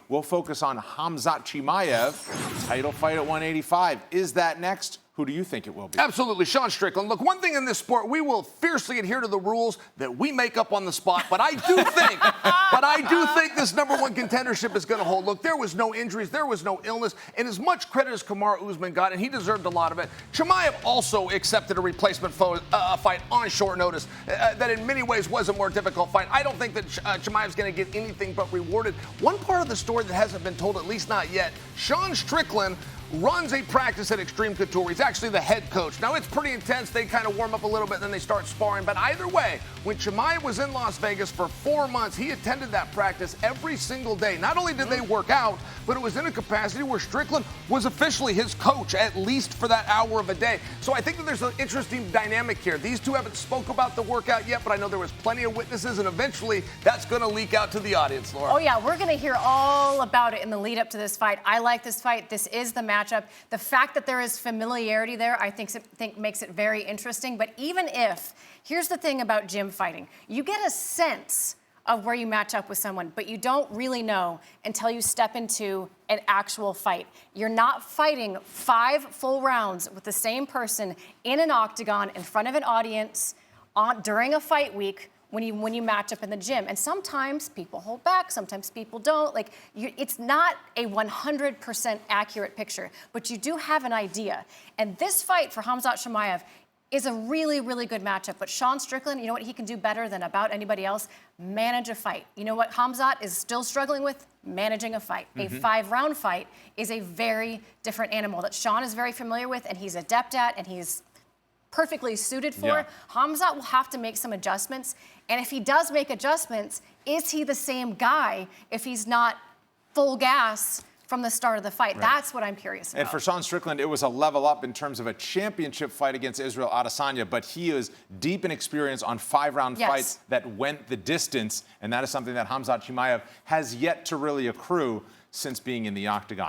we'll focus on Khamzat Chimaev, title fight at 185. Is that next? Who do you think it will be? Absolutely, Sean Strickland. Look, one thing in this sport, we will fiercely adhere to the rules that we make up on the spot. But I do think this #1 contendership is going to hold. Look, there was no injuries, there was no illness, and as much credit as Kamaru Usman got, and he deserved a lot of it. Chimaev also accepted a replacement fight on short notice that in many ways was a more difficult fight. I don't think that Chimaev's going to get anything but rewarded. One part of the story that hasn't been told, at least not yet, Sean Strickland runs a practice at Extreme Couture. He's actually the head coach. Now, it's pretty intense. They kind of warm up a little bit, and then they start sparring. But either way, when Chimaev was in Las Vegas for 4 months, he attended that practice every single day. Not only did they work out, but it was in a capacity where Strickland was officially his coach, at least for that hour of a day. So I think that there's an interesting dynamic here. These two haven't spoke about the workout yet, but I know there was plenty of witnesses, and eventually that's going to leak out to the audience, Laura. Oh, yeah, we're going to hear all about it in the lead up to this fight. I like this fight. This is the matchup. The fact that there is familiarity there, I think makes it very interesting. But even if, here's the thing about gym fighting. You get a sense of where you match up with someone, but you don't really know until you step into an actual fight. You're not fighting 5 full rounds with the same person in an octagon in front of an audience during a fight week when you match up in the gym. And sometimes people hold back, sometimes people don't. It's not a 100% accurate picture, but you do have an idea. And this fight for Khamzat Chimaev is a really, really good matchup. But Sean Strickland, you know what he can do better than about anybody else? Manage a fight. You know what Khamzat is still struggling with? Managing a fight. A 5-round fight is a very different animal that Sean is very familiar with and he's adept at and he's perfectly suited for. Yeah. Khamzat will have to make some adjustments. And if he does make adjustments, is he the same guy if he's not full gas from the start of the fight? Right. That's what I'm curious about. And for Sean Strickland, it was a level up in terms of a championship fight against Israel Adesanya, but he is deep in experience on 5-round fights that went the distance, and that is something that Khamzat Chimaev has yet to really accrue since being in the octagon.